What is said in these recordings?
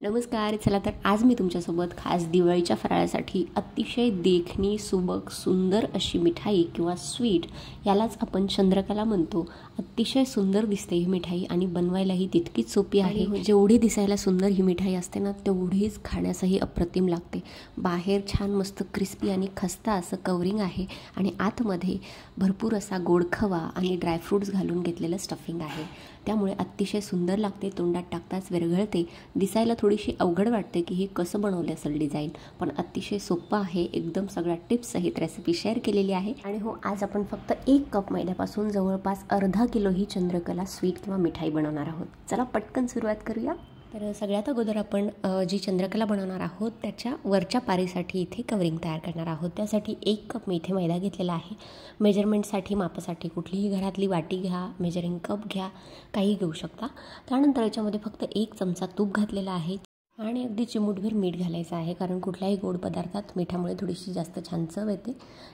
नमस्कार. चला तर आज मी तुमच्यासोबत खास दिवाळीच्या फराळासाठी अतिशय देखणी, सुबक, सुंदर अशी मिठाई किंवा स्वीट, यालाच आपण चंद्रकला म्हणतो. अतिशय सुंदर दिसते ही मिठाई आणि बनवायलाही तितकीच सोपी आहे. जेवढी दिसायला सुंदर ही मिठाई असते ना, तेवढीच खाण्यासही अप्रतिम लागते. बाहेर छान मस्त क्रिस्पी आणि खस्ता असं कवरिंग आहे आणि आतमध्ये भरपूर असा गोड खवा आणि ड्रायफ्रूट्स घालून घेतलेलं स्टफिंग आहे. त्यामुळे अतिशय सुंदर लागते. तोंडात टाकताच विरघळते. दिसायला थोडीशी अवघड वाटते की हे कसं बनवले असेल डिझाईन, पण अतिशय सोपं आहे. एकदम सगळ्या टिप्स सहित रेसिपी शेअर केलेली आहे. आणि हो, आज आपण फक्त 1 कप मैद्यापासून जवळपास अर्धा किलो ही चंद्रकला स्वीट किंवा मिठाई बनवणार आहोत. चला पटकन सुरुवात करूया. तर सगळ्यात अगोदर आपण जी चंद्रकला बनवणार आहोत त्याच्या वरच्या पारीसाठी इथे कवरिंग तयार करणार आहोत. त्यासाठी 1 कप मी इथे मैदा घेतलेला आहे. मेजरमेंटसाठी, मापासाठी कुठलीही घरातली वाटी घ्या, मेजरिंग कप घ्या, काही घेऊ शकता. त्यानंतर याच्यामध्ये फक्त 1 चमचा तूप घातलेला आहे आणि अगदी चिमूटभर मीठ घालायचं आहे, कारण कुठल्याही गोड पदार्थात मिठामुळे थोडीशी जास्त छान चव येते.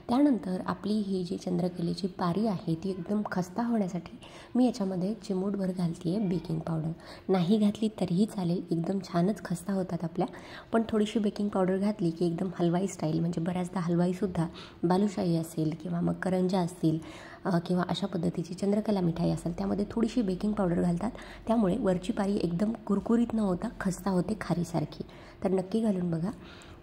त्यानंतर आपली ही जी चंद्रकलेची पारी आहे ती एकदम खस्ता होण्यासाठी मी याच्यामध्ये चिमूटभर घालते आहे बेकिंग पावडर. नाही घातली तरीही चालेल, एकदम छानच खस्ता होतात आपल्या. पण थोडीशी बेकिंग पावडर घातली की एकदम हलवाई स्टाईल, म्हणजे बऱ्याचदा हलवाईसुद्धा बालुशाही असेल किंवा मग करंजा असतील किंवा अशा पद्धतीची चंद्रकला मिठाई असेल त्यामध्ये थोडीशी बेकिंग पावडर घालतात. त्यामुळे वरची पारी एकदम कुरकुरीत न होता खस्ता होते, खारीसारखी. तर नक्की घालून बघा.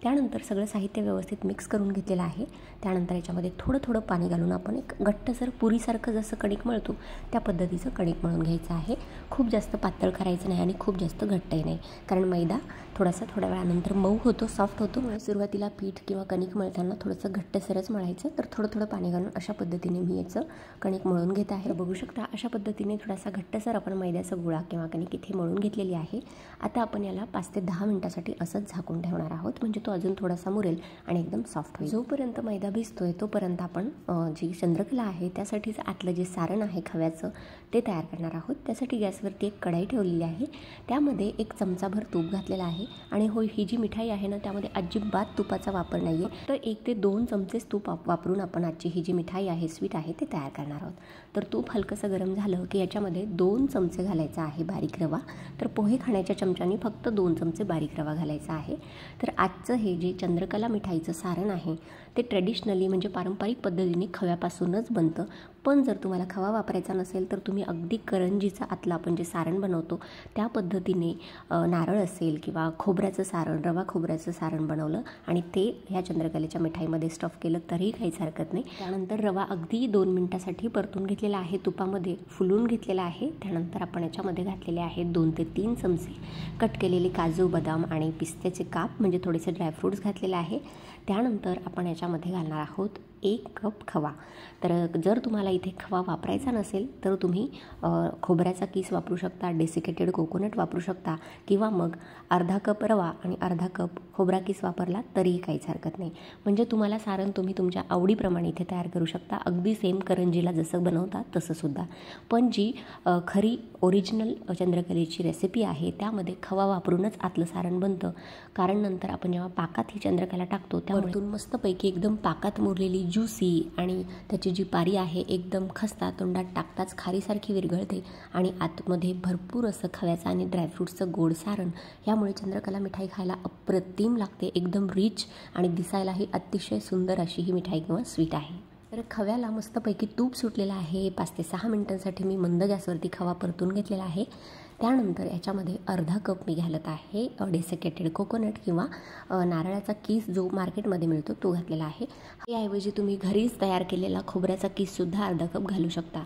त्यानंतर सगळं साहित्य व्यवस्थित मिक्स करून घेतलेलं आहे. त्यानंतर याच्यामध्ये थोडं थोडं पाणी घालून आपण एक घट्टसर पुरीसारखं जसं कणिक मळतो त्या पद्धतीचं कणिक मळून घ्यायचं आहे. खूप जास्त पातळ करायचं नाही आणि खूप जास्त घट्टही नाही, कारण मैदा थोड्या वेळानंतर मऊ होतो, सॉफ्ट होतो. सुरुवातीला पीठ किंवा कणिक मळताना थोडंसं घट्टसरच मळायचं. तर थोडं थोडं पाणी घालून अशा पद्धतीने मी याचं कणिक मळून घेत आहे. बघू शकता अशा पद्धतीने थोडासा घट्टसर आपण मैद्याचा गोळा किंवा कणिक इथे मळून घेतलेली आहे. आता आपण याला 5 ते 10 मिनिटासाठी असंच झाकून ठेवणार आहोत, म्हणजे तो अजून थोडासा मुरेल आणि एकदम सॉफ्ट होईल. जोपर्यंत मैदा भिजतोय तोपर्यंत आपण जी चंद्रकला आहे त्यासाठीच आतलं जे सारण आहे खव्याचं ते तयार करणार आहोत. त्यासाठी गॅसवरती एक कढाई ठेवलेली आहे. त्यामध्ये 1 चमचाभर तूप घातलेला आहे. आणि हो, ही जी मिठाई आहे ना त्यामध्ये अजिबात तुपाचा वापर नाही आहे. तर 1 ते 2 चमचेच तूप वापरून आपण आजची ही जी मिठाई आहे, स्वीट आहे, ते तयार करणार आहोत. तर तूप हलकंसं गरम झालं की याच्यामध्ये 2 चमचे घालायचा आहे बारीक रवा. तर पोहे खाण्याच्या चमच्याने फक्त 2 चमचे बारीक रवा घालायचा आहे. तर आजचं हे जे चंद्रकला मिठाईचं सारण आहे ते ट्रेडिशनली म्हणजे पारंपरिक पद्धतीने खव्यापासूनच बनतं. पण जर तुम्हाला खवा वापरायचा नसेल तर तुम्ही अगदी करंजीचं आतलं आपण जे सारण बनवतो त्या पद्धतीने नारळ असेल किंवा खोबऱ्याचं सारण, रवा खोबऱ्याचं सारण बनवलं आणि ते ह्या चंद्रकलेच्या मिठाईमध्ये स्टफ केलं तरीही काहीच हरकत नाही. त्यानंतर रवा अगदी 2 मिनिटासाठी परतून घेतलेला आहे, तुपामध्ये फुलून घेतलेला आहे. त्यानंतर आपण याच्यामध्ये घातलेले आहेत 2 ते 3 चमचे कट केलेले काजू, बदाम आणि पिस्त्याचे काप, म्हणजे थोडेसे ड्रायफ्रूट्स घातलेले आहे. त्यानंतर आपण याच्यामध्ये घालणार आहोत 1 कप खवा. तर जर तुम्हाला इथे खवा वापरायचा नसेल तर तुम्ही खोबऱ्याचा किस वापरू शकता, डेसिकेटेड कोकोनट वापरू शकता किंवा मग अर्धा कप रवा आणि अर्धा कप खोबरा किस वापरला तरीही काहीच हरकत नाही. म्हणजे तुम्हाला सारण तुम्ही तुमच्या आवडीप्रमाणे इथे तयार करू शकता, अगदी सेम करंजीला जसं बनवता तसंसुद्धा. पण जी खरी ओरिजिनल चंद्रकलेची रेसिपी आहे त्यामध्ये खवा वापरूनच आतलं सारण बनतं, कारण नंतर आपण जेव्हा पाकात ही चंद्रकला टाकतो त्यामुळे मस्तपैकी एकदम पाकात मुरलेली ज्युसी आणि त्याची जी पारी आहे एकदम खस्ता, तोंडात टाकताच खारीसारखी विरघळते आणि आतमध्ये भरपूर असं खव्याचं आणि ड्रायफ्रूट्सचं गोड सारण. यामुळे चंद्रकला मिठाई खायला अप्रतिम लागते, एकदम रिच आणि दिसायलाही अतिशय सुंदर अशी ही मिठाई किंवा स्वीट आहे. तर खव्याला मस्तपैकी तूप सुटलेलं आहे. 5 ते 6 मिनिटांसाठी मी मंद गॅसवरती खवा परतून घेतलेला आहे. त्यानंतर याच्यामध्ये अर्धा कप मी घालत आहे डेसिकेटेड कोकोनट किंवा नारळाचा किस जो मार्केटमध्ये मिळतो तो घातलेला आहे. याऐवजी तुम्ही घरीच तयार केलेला खोबऱ्याचा किससुद्धा अर्धा कप घालू शकता.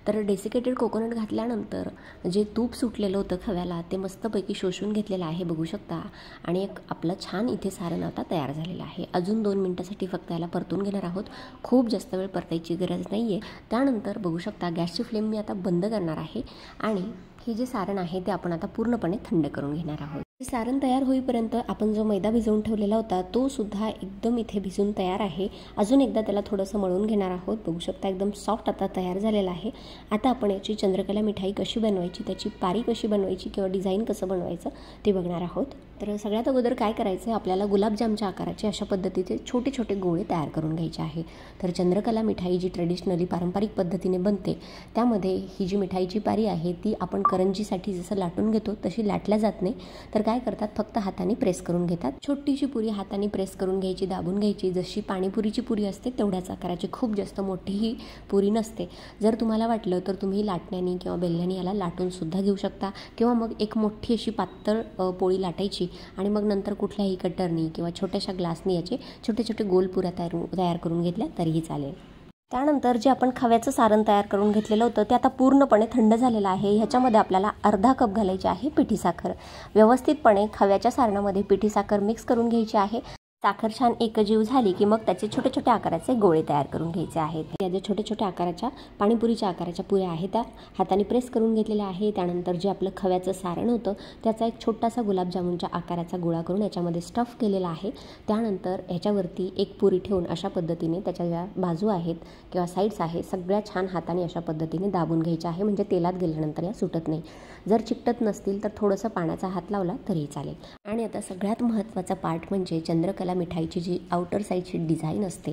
तर डेसिकेटेड कोकोनट घातल्यानंतर जे तूप सुटलेलं होतं खव्याला ते मस्तपैकी शोषून घेतलेलं आहे, बघू शकता. आणि एक आपलं छान इथे सारण आता तयार झालेलं आहे. अजून 2 मिनिटासाठी फक्त याला परतून घेणार आहोत. खूप जास्त वेळ परतायची गरज नाही आहे. त्यानंतर बघू शकता गॅसची फ्लेम मी आता बंद करणार आहे आणि हे जे सारण आहे ते आपण आता पूर्णपणे थंड करून घेणार आहोत. सारण तयार होईपर्यंत आपण जो मैदा भिजवून ठेवलेला होता तो सुद्धा एकदम इथे भिजून तयार आहे. अजून एकदा त्याला थोडंसं मळून घेणार आहोत. बघू शकता एकदम सॉफ्ट आता तयार झालेला आहे. आता आपण याची चंद्रकला मिठाई कशी बनवायची, त्याची पारी कशी बनवायची किंवा डिझाईन कसं बनवायचं ते बघणार आहोत. तर सगळ्यात अगोदर काय करायचं आहे, आपल्याला गुलाबजामच्या आकाराचे अशा पद्धतीचे छोटे छोटे गोळे तयार करून घ्यायचे आहे. तर चंद्रकला मिठाई जी ट्रेडिशनली पारंपरिक पद्धतीने बनते त्यामध्ये ही जी मिठाईची पारी आहे ती आपण करंजीसाठी जसं लाटून घेतो तशी लाटल्या जात नाही. तर काय करतात, फक्त हाताने प्रेस करून घेतात. छोटीशी पुरी हाताने प्रेस करून घ्यायची, दाबून घ्यायची. जशी पाणीपुरीची पुरी असते तेवढ्याच आकाराची, खूप जास्त मोठी ही पुरी नसते. जर तुम्हाला वाटलं तर तुम्ही लाटण्याने किंवा बेलण्याने याला लाटून सुद्धा घेऊ शकता, किंवा मग एक मोठी अशी पातळ पोळी लाटायची आणि मग नंतर कुठल्याही कटरनी किंवा छोट्याशा ग्लासनी याचे छोटे छोटे गोल पुऱ्या तयार करून घेतल्या तरीही चालेल. त्यानंतर जे आपण खव्याचं सारण तयार करून घेतलेलं होतं ते आता पूर्णपणे थंड झालेलं आहे. ह्याच्यामध्ये आपल्याला अर्धा कप घालायची आहे पिठी साखर. व्यवस्थितपणे खव्याच्या सारणामध्ये पिठी साखर मिक्स करून घ्यायची आहे. साखर छान एकजीव झाली की मग त्याचे छोटे छोटे आकाराचे गोळे तयार करून घ्यायचे आहेत. या ज्या छोट्या छोट्या आकाराच्या पाणीपुरीच्या आकाराच्या पुऱ्या आहेत त्या हाताने प्रेस करून घेतलेल्या आहे. त्यानंतर जे आपलं खव्याचं सारण होतं त्याचा एक छोटासा गुलाबजामुनच्या आकाराचा गोळा करून याच्यामध्ये स्टफ केलेला आहे. त्यानंतर ह्याच्यावरती एक पुरी ठेवून अशा पद्धतीने त्याच्या ज्या बाजू आहेत किंवा साईड्स आहेत सगळ्या छान हाताने अशा पद्धतीने दाबून घ्यायच्या आहे, म्हणजे तेलात गेल्यानंतर या सुटत नाही. जर चिकटत नसतील तर थोडंसं पाण्याचा हात लावला तरीही चालेल. आणि आता सगळ्यात महत्त्वाचा पार्ट म्हणजे चंद्रकला मिठाईची जी आउटर साईडची डिझाईन असते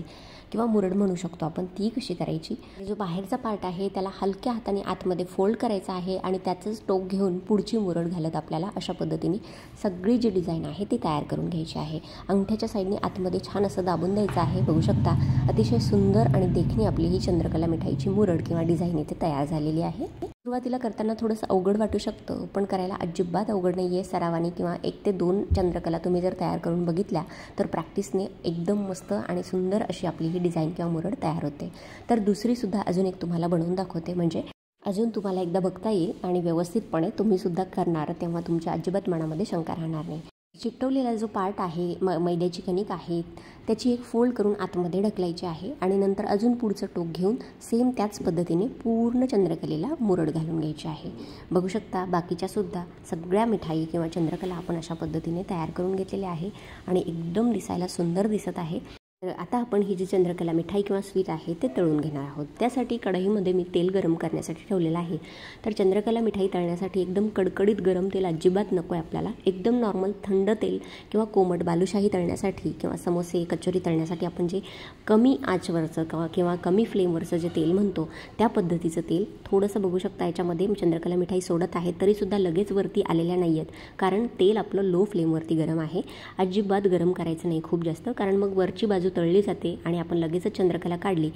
किंवा मुरड म्हणू शकतो आपण, ती कशी करायची. जो बाहेरचा पार्ट आहे त्याला हलक्या हाताने आतमध्ये फोल्ड करायचा आहे आणि त्याचंच टोक घेऊन पुढची मुरड घालत आपल्याला अशा पद्धतीने सगळी जी डिझाईन आहे ती तयार करून घ्यायची आहे. अंगठ्याच्या साईडने आतमध्ये छान असं दाबून द्यायचं आहे. बघू शकता अतिशय सुंदर आणि देखणी आपली ही चंद्रकला मिठाईची मुरड किंवा डिझाईन इथे तयार झालेली आहे. सुरुवातीला करताना थोडंसं अवघड वाटू शकतं, पण करायला अजिबात अवघड नाही आहे. सरावाने किंवा 1 ते 2 चंद्रकला तुम्ही जर तयार करून बघितल्या तर प्रॅक्टिसने एकदम मस्त आणि सुंदर अशी आपली ही डिझाईन किंवा मुरड तयार होते. तर दुसरीसुद्धा अजून एक तुम्हाला बनवून दाखवते, म्हणजे अजून तुम्हाला एकदा बघता येईल आणि व्यवस्थितपणे तुम्हीसुद्धा करणार तेव्हा तुमच्या अजिबात मनामध्ये शंका राहणार नाही. चिकटवलेला जो पार्ट आहे मैद्याची कणिक आहे त्याची एक फोल्ड करून आतमध्ये ढकलायची आहे आणि नंतर अजून पुढचं टोक घेऊन सेम त्याच पद्धतीने पूर्ण चंद्रकलेला मुरड घालून घ्यायची आहे. बघू शकता बाकीच्यासुद्धा सगळ्या मिठाई किंवा चंद्रकला आपण अशा पद्धतीने तयार करून घेतलेल्या आहे आणि एकदम दिसायला सुंदर दिसत आहे. तर आता आपण ही जी चंद्रकला मिठाई किंवा स्वीट आहे ते तळून घेणार आहोत. त्यासाठी कढईमध्ये मी तेल गरम करण्यासाठी ठेवलेलं आहे. तर चंद्रकला मिठाई तळण्यासाठी एकदम कडकडीत गरम तेल अजिबात नको आहे आपल्याला. एकदम नॉर्मल थंड तेल किंवा कोमट बालुशाही तळण्यासाठी किंवा समोसे कचोरी तळण्यासाठी आपण जे कमी आचवरचं किंवा कमी फ्लेमवरचं जे तेल म्हणतो त्या पद्धतीचं तेल थोडंसं बघू शकता याच्यामध्ये चंद्रकला मिठाई सोडत आहे तरीसुद्धा लगेच वरती आलेल्या नाही आहेत, कारण तेल आपलं लो फ्लेमवरती गरम आहे. अजिबात गरम करायचं नाही खूप जास्त, कारण मग वरची बाजू तळली जाते आणि आपण लगेचच चंद्रकला काढली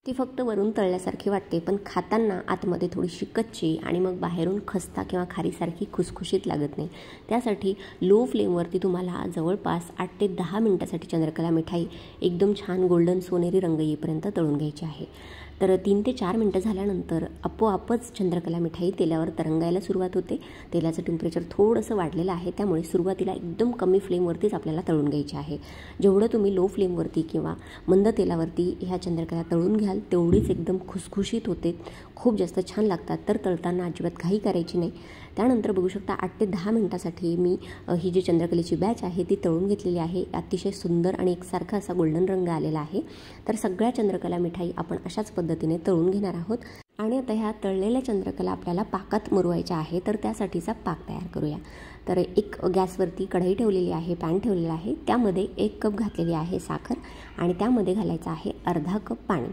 ती फक्त वरून तळल्यासारखी वाटते, पण खाताना आतमध्ये थोडीशी कच्ची आणि मग बाहेरून खस्ता किंवा खारीसारखी खुसखुशीत लागत नाही. त्यासाठी लो फ्लेमवरती तुम्हाला जवळपास 8 ते 10 मिनिटासाठी चंद्रकला मिठाई एकदम छान गोल्डन सोनेरी रंग येईपर्यंत तळून घ्यायची आहे. तर 3 ते 4 मिनटं झाल्यानंतर आपोआपच चंद्रकला मिठाई तेलावर तरंगायला सुरुवात होते. तेलाचं टेम्परेचर थोडंसं वाढलेलं आहे, त्यामुळे सुरुवातीला एकदम कमी फ्लेमवरतीच आपल्याला तळून घ्यायची आहे. जेवढं तुम्ही लो फ्लेमवरती किंवा मंद तेलावरती ह्या चंद्रकला तळून घ्याल तेवढीच एकदम खुसखुशीत होते, खूप जास्त छान लागतात. तर तळताना अजिबात घाई करायची नाही. त्यानंतर बघू शकता 8 ते 10 मिनिटासाठी मी ही जी चंद्रकलेची बॅच आहे ती तळून घेतलेली आहे. अतिशय सुंदर आणि एकसारखा असा गोल्डन रंग आलेला आहे. तर सगळ्या चंद्रकला मिठाई आपण अशाच पद्धतीने तळून घेणार आहोत. आणि आता ह्या तळलेल्या चंद्रकला आपल्याला पाकात मुरवायच्या आहे, तर त्यासाठीचा पाक तयार करूया. तर एक गॅसवरती कढई ठेवलेली आहे, पॅन ठेवलेला आहे, त्यामध्ये 1 कप घातलेली आहे साखर आणि त्यामध्ये घालायचं आहे अर्धा कप पाणी.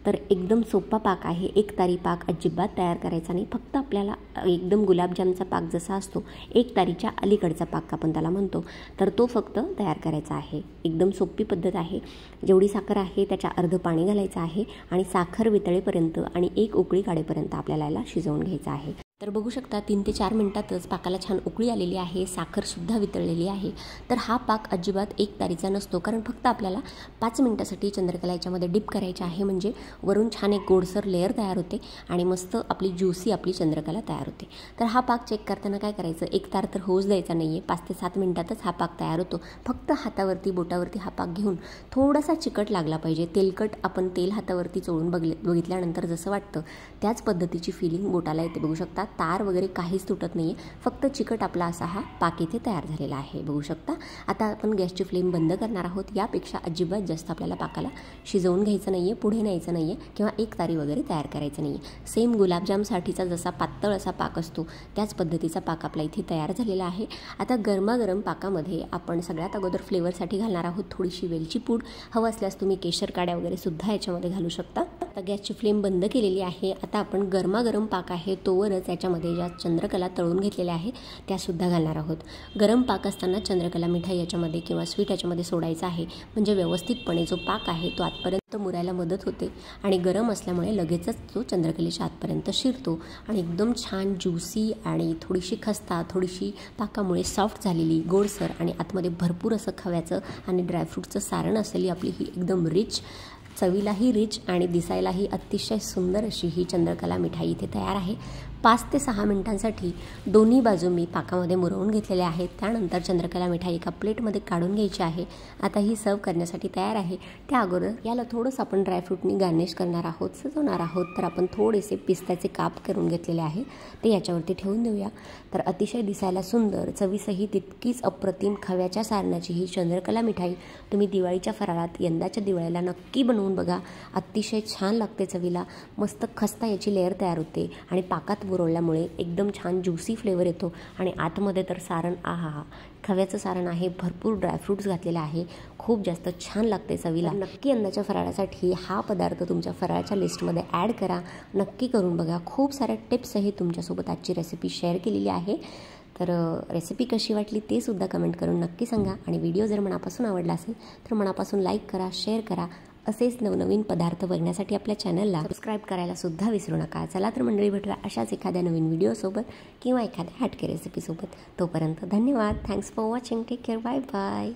तर एकदम सोपा पाक आहे. एकतारी पाक अजिबात तयार करायचा नाही, फक्त आपल्याला एकदम गुलाबजामचा पाक जसा असतो 1 तारीच्या अलीकडचा पाक आपण त्याला म्हणतो, तर तो फक्त तयार करायचा आहे. एकदम सोपी पद्धत आहे. जेवढी साखर आहे त्याच्या अर्ध पाणी घालायचं आहे आणि साखर वितळेपर्यंत आणि 1 उकळी काढेपर्यंत आपल्याला याला शिजवून घ्यायचं आहे. तर बघू शकता 3 ते 4 मिनिटातच पाकाला छान उकळी आलेली आहे, साखरसुद्धा वितळलेली आहे. तर हा पाक अजिबात 1 तारीचा नसतो, कारण फक्त आपल्याला 5 मिनिटासाठी चंद्रकला याच्यामध्ये डिप करायची आहे, म्हणजे वरून छान एक गोडसर लेअर तयार होते आणि मस्त आपली ज्युसी आपली चंद्रकला तयार होते. तर हा पाक चेक करताना काय करायचं, 1 तार तर होऊच द्यायचा नाही आहे. 5 ते 7 मिनिटातच हा पाक तयार होतो. फक्त हातावरती बोटावरती हा पाक घेऊन थोडासा चिकट लागला पाहिजे. तेलकट आपण तेल हातावरती चोळून बघितल्यानंतर जसं वाटतं त्याच पद्धतीची फिलिंग बोटाला येते. बघू शकता तार वगैरे काहीच तुटत नाही आहे, फक्त चिकट आपला असा हा पाक इथे तयार झालेला आहे. बघू शकता. आता आपण गॅसची फ्लेम बंद करणार आहोत. यापेक्षा अजिबात जास्त आपल्याला पाकाला शिजवून घ्यायचं नाही आहे, पुढे न्यायचं नाही आहे किंवा 1 तारी वगैरे तयार करायचं नाही आहे. सेम गुलाबजामसाठीचा जसा पातळ असा पाक असतो त्याच पद्धतीचा पाक आपला इथे तयार झालेला आहे. आता गरमागरम पाकामध्ये आपण सगळ्यात अगोदर फ्लेवरसाठी घालणार आहोत थोडीशी वेलची पूड. हवं असल्यास तुम्ही केशर काड्या वगैरे सुद्धा याच्यामध्ये घालू शकता. आता गॅसची फ्लेम बंद केलेली आहे. आता आपण गरमागरम पाक आहे तोवरच त्याच्यामध्ये ज्या चंद्रकला तळून घेतलेल्या आहे त्यासुद्धा घालणार आहोत. गरम पाक असताना चंद्रकला मिठाई याच्यामध्ये किंवा स्वीट याच्यामध्ये सोडायचा आहे, म्हणजे व्यवस्थितपणे जो पाक आहे तो आतपर्यंत मुरायला मदत होते आणि गरम असल्यामुळे लगेचच तो चंद्रकलेच्या आतपर्यंत शिरतो आणि एकदम छान ज्युसी आणि थोडीशी खस्ता, थोडीशी पाकामुळे सॉफ्ट झालेली, गोडसर आणि आतमध्ये भरपूर असं खव्याचं आणि ड्रायफ्रूटचं सारण असलेली आपली ही एकदम रिच, चवीलाही रिच आणि दिसायलाही अतिशय सुंदर अशी ही चंद्रकला मिठाई इथे तयार आहे. 5 ते 6 मिनिटांसाठी दोन्ही बाजू मी पाकामध्ये मुरवून घेतलेले आहेत. त्यानंतर चंद्रकला मिठाई एका प्लेटमध्ये काढून घ्यायची आहे. आता ही सर्व करण्यासाठी तयार आहे. त्या अगोदर याला थोडंसं आपण ड्रायफ्रूटनी गार्निश करणार आहोत, सजवणार आहोत. तर आपण थोडेसे पिस्त्याचे काप करून घेतलेले आहे ते याच्यावरती ठेवून देऊया. तर अतिशय दिसायला सुंदर, चवीसही तितकीच अप्रतिम खव्याच्या सारणाची ही चंद्रकला मिठाई तुम्ही दिवाळीच्या फराळात यंदाच्या दिवाळीला नक्की बनवून बघा. अतिशय छान लागते चवीला. मस्त खस्ता याची लेअर तयार होते आणि पाकात मुरवल्यामुळे एकदम छान ज्युसी फ्लेवर येतो आणि आतमध्ये तर सारण आहा, खव्याचं सारण आहे, भरपूर ड्रायफ्रूट्स घातलेलं आहे, खूप जास्त छान लागते चवीला. नक्की यंदाच्या फराळासाठी हा पदार्थ तुमच्या फराळाच्या लिस्टमध्ये ॲड करा. नक्की करून बघा. खूप साऱ्या टिप्सही तुमच्यासोबत आजची रेसिपी शेअर केलेली आहे. तर रेसिपी कशी वाटली ते सुद्धा कमेंट करून नक्की सांगा आणि व्हिडिओ जर मनापासून आवडला असेल तर मनापासून लाईक करा, शेअर करा. असेच नवनवीन पदार्थ बघण्यासाठी आपल्या चॅनलला सबस्क्राईब करायला सुद्धा विसरू नका. चला तर मंडळी, भेटूया अशाच एखाद्या नवीन व्हिडिओसोबत किंवा एखाद्या हटके रेसिपीसोबत. तोपर्यंत धन्यवाद. Thanks for watching. Take care. Bye bye.